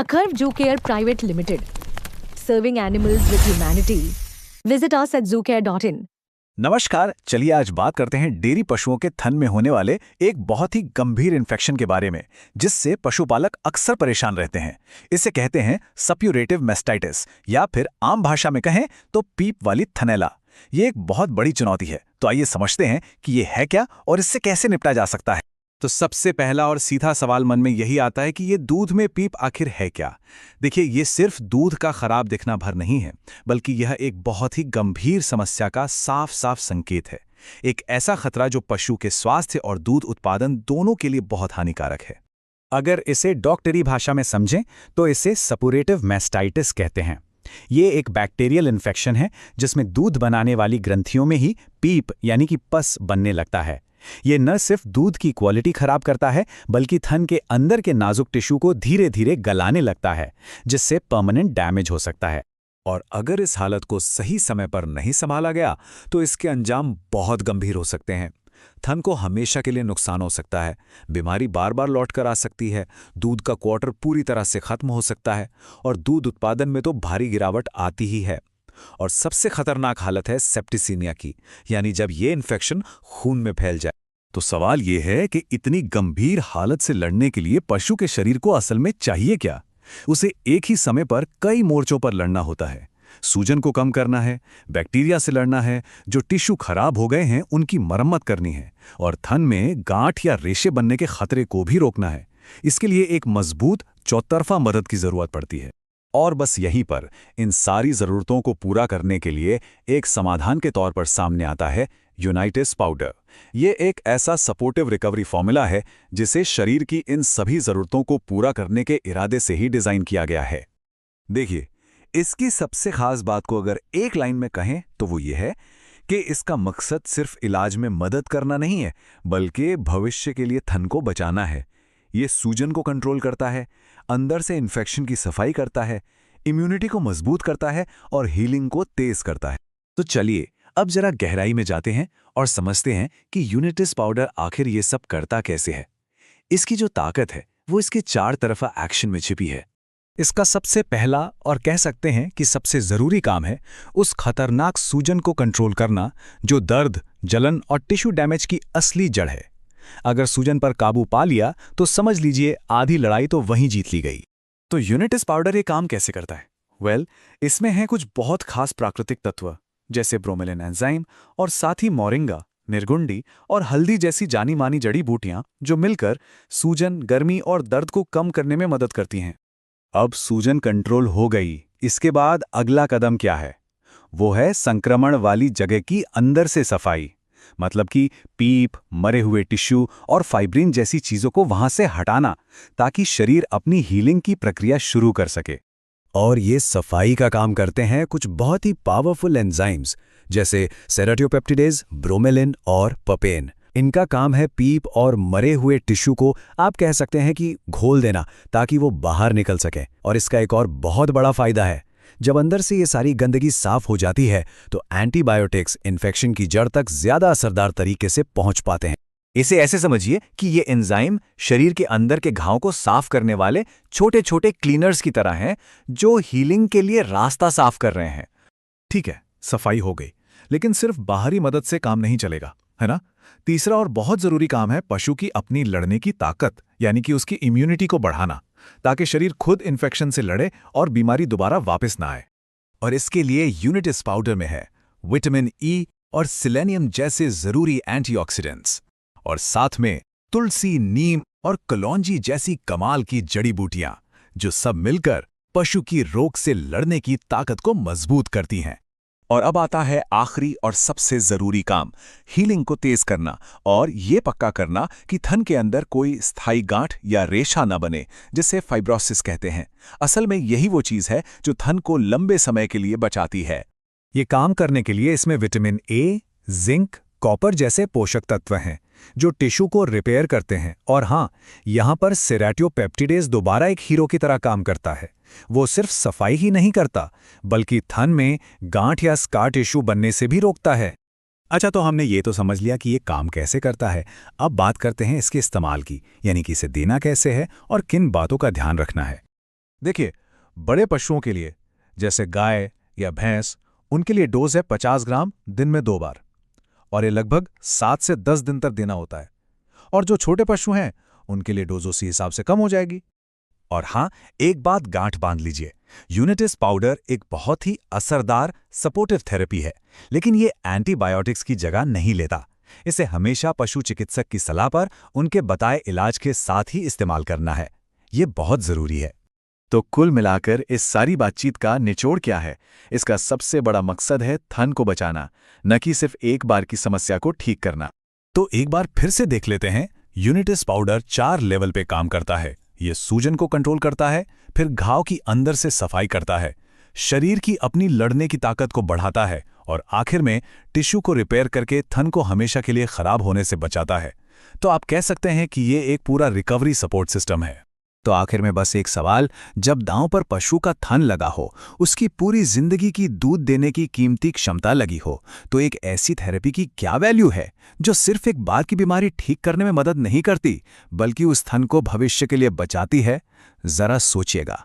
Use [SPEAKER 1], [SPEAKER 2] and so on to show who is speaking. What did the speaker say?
[SPEAKER 1] Akarv Zoocare Private Limited, serving animals with humanity. Visit us at zoocare.in.
[SPEAKER 2] नमस्कार। चलिए आज बात करते हैं डेयरी पशुओं के थन में होने वाले एक बहुत ही गंभीर इन्फेक्शन के बारे में, जिससे पशुपालक अक्सर परेशान रहते हैं। इसे कहते हैं सप्यूरेटिव मैस्टाइटिस, या फिर आम भाषा में कहें तो पीप वाली थनैला। ये एक बहुत बड़ी चुनौती है। तो आइए समझते हैं कि ये है क्या और इससे कैसे निपटा जा सकता है। तो सबसे पहला और सीधा सवाल मन में यही आता है कि ये दूध में पीप आखिर है क्या। देखिए, ये सिर्फ दूध का खराब दिखना भर नहीं है, बल्कि यह एक बहुत ही गंभीर समस्या का साफ साफ संकेत है। एक ऐसा खतरा जो पशु के स्वास्थ्य और दूध उत्पादन दोनों के लिए बहुत हानिकारक है। अगर इसे डॉक्टरी भाषा में समझें तो इसे सपुरेटिव मैस्टाइटिस कहते हैं। ये एक बैक्टीरियल इन्फेक्शन है जिसमें दूध बनाने वाली ग्रंथियों में ही पीप यानी कि पस बनने लगता है। ये न सिर्फ दूध की क्वालिटी खराब करता है, बल्कि थन के अंदर के नाजुक टिश्यू को धीरे धीरे गलाने लगता है, जिससे परमानेंट डैमेज हो सकता है। और अगर इस हालत को सही समय पर नहीं संभाला गया तो इसके अंजाम बहुत गंभीर हो सकते हैं। थन को हमेशा के लिए नुकसान हो सकता है, बीमारी बार बार लौट कर आ सकती है, दूध का क्वार्टर पूरी तरह से खत्म हो सकता है और दूध उत्पादन में तो भारी गिरावट आती ही है। और सबसे खतरनाक हालत है सेप्टिसीमिया की, यानी जब ये इन्फेक्शन खून में फैल जाए। तो सवाल ये है कि इतनी गंभीर हालत से लड़ने के लिए पशु के शरीर को असल में चाहिए क्या। उसे एक ही समय पर कई मोर्चों पर लड़ना होता है। सूजन को कम करना है, बैक्टीरिया से लड़ना है, जो टिश्यू खराब हो गए हैं उनकी मरम्मत करनी है, और थन में गांठ या रेशे बनने के खतरे को भी रोकना है। इसके लिए एक मजबूत चौतरफा मदद की जरूरत पड़ती है। और बस यहीं पर इन सारी जरूरतों को पूरा करने के लिए एक समाधान के तौर पर सामने आता है यूनाइटिस पाउडर। ये एक ऐसा सपोर्टिव रिकवरी फॉर्मूला है जिसे शरीर की इन सभी जरूरतों को पूरा करने के इरादे से ही डिजाइन किया गया है। देखिए, इसकी सबसे खास बात को अगर एक लाइन में कहें तो वो ये है कि इसका मकसद सिर्फ इलाज में मदद करना नहीं है, बल्कि भविष्य के लिए थन को बचाना है। ये सूजन को कंट्रोल करता है, अंदर से इन्फेक्शन की सफाई करता है, इम्यूनिटी को मजबूत करता है और हीलिंग को तेज करता है। तो चलिए अब जरा गहराई में जाते हैं और समझते हैं कि यूनाइटिस पाउडर आखिर ये सब करता कैसे है। इसकी जो ताकत है वो इसके चार तरफा एक्शन में छिपी है। इसका सबसे पहला और कह सकते हैं कि सबसे जरूरी काम है उस खतरनाक सूजन को कंट्रोल करना जो दर्द, जलन और टिश्यू डैमेज की असली जड़ है। अगर सूजन पर काबू पा लिया तो समझ लीजिए आधी लड़ाई तो वहीं जीत ली गई। तो यूनाइटिस पाउडर ये काम कैसे करता है? इसमें हैं कुछ बहुत खास प्राकृतिक तत्व, जैसे ब्रोमेलिन एंजाइम और साथ ही मोरिंगा, निर्गुंडी और हल्दी जैसी जानी मानी जड़ी बूटियां, जो मिलकर सूजन, गर्मी और दर्द को कम करने में मदद करती हैं। अब सूजन कंट्रोल हो गई, इसके बाद अगला कदम क्या है? वो है संक्रमण वाली जगह की अंदर से सफाई। मतलब कि पीप, मरे हुए टिश्यू और फाइब्रिन जैसी चीजों को वहां से हटाना, ताकि शरीर अपनी हीलिंग की प्रक्रिया शुरू कर सके। और ये सफाई का काम करते हैं कुछ बहुत ही पावरफुल एंजाइम्स, जैसे सेराटियोपेप्टिडेज, ब्रोमेलिन और पपेन। इनका काम है पीप और मरे हुए टिश्यू को आप कह सकते हैं कि घोल देना, ताकि वो बाहर निकल सके। और इसका एक और बहुत बड़ा फायदा है, जब अंदर से ये सारी गंदगी साफ हो जाती है तो एंटीबायोटिक्स इन्फेक्शन की जड़ तक ज्यादा असरदार तरीके से पहुंच पाते हैं। इसे ऐसे समझिए कि ये एंजाइम शरीर के अंदर के घाव को साफ करने वाले छोटे छोटे क्लीनर्स की तरह हैं, जो हीलिंग के लिए रास्ता साफ कर रहे हैं। ठीक है, सफाई हो गई, लेकिन सिर्फ बाहरी मदद से काम नहीं चलेगा, है ना? तीसरा और बहुत जरूरी काम है पशु की अपनी लड़ने की ताकत, यानी कि उसकी इम्यूनिटी को बढ़ाना, ताकि शरीर खुद इन्फेक्शन से लड़े और बीमारी दोबारा वापस ना आए। और इसके लिए यूनाइटिस पाउडर में है विटामिन ई और सेलेनियम जैसे जरूरी एंटीऑक्सीडेंट्स, और साथ में तुलसी, नीम और कलौंजी जैसी कमाल की जड़ी बूटियां, जो सब मिलकर पशु की रोग से लड़ने की ताकत को मजबूत करती हैं। और अब आता है आखिरी और सबसे जरूरी काम, हीलिंग को तेज करना और ये पक्का करना कि थन के अंदर कोई स्थायी गांठ या रेशा न बने, जिसे फाइब्रोसिस कहते हैं। असल में यही वो चीज है जो थन को लंबे समय के लिए बचाती है। ये काम करने के लिए इसमें विटामिन ए, जिंक, कॉपर जैसे पोषक तत्व हैं, जो टिश्यू को रिपेयर करते हैं। और हाँ, यहाँ पर सेराटियोपेप्टिडेज दोबारा एक हीरो की तरह काम करता है। वो सिर्फ सफाई ही नहीं करता, बल्कि थन में गांठ या स्कार टिश्यू बनने से भी रोकता है। अच्छा, तो हमने ये तो समझ लिया कि ये काम कैसे करता है। अब बात करते हैं इसके इस्तेमाल की, यानी कि इसे देना कैसे है और किन बातों का ध्यान रखना है। देखिए, बड़े पशुओं के लिए जैसे गाय या भैंस, उनके लिए डोज है 50 ग्राम दिन में 2 बार, और ये लगभग 7 से 10 दिन तक देना होता है। और जो छोटे पशु हैं उनके लिए डोज उसी हिसाब से कम हो जाएगी। और हाँ, एक बात गांठ बांध लीजिए, यूनिटिस पाउडर एक बहुत ही असरदार सपोर्टिव थेरेपी है, लेकिन ये एंटीबायोटिक्स की जगह नहीं लेता। इसे हमेशा पशु चिकित्सक की सलाह पर उनके बताए इलाज के साथ ही इस्तेमाल करना है। ये बहुत जरूरी है। तो कुल मिलाकर इस सारी बातचीत का निचोड़ क्या है? इसका सबसे बड़ा मकसद है थन को बचाना, न कि सिर्फ एक बार की समस्या को ठीक करना। तो एक बार फिर से देख लेते हैं। यूनिटिस पाउडर 4 लेवल पे काम करता है। ये सूजन को कंट्रोल करता है, फिर घाव की अंदर से सफाई करता है, शरीर की अपनी लड़ने की ताकत को बढ़ाता है, और आखिर में टिश्यू को रिपेयर करके थन को हमेशा के लिए खराब होने से बचाता है। तो आप कह सकते हैं कि ये एक पूरा रिकवरी सपोर्ट सिस्टम है। तो आखिर में बस एक सवाल, जब दांव पर पशु का थन लगा हो, उसकी पूरी जिंदगी की दूध देने की कीमती क्षमता लगी हो, तो एक ऐसी थेरेपी की क्या वैल्यू है जो सिर्फ एक बार की बीमारी ठीक करने में मदद नहीं करती, बल्कि उस थन को भविष्य के लिए बचाती है? जरा सोचिएगा।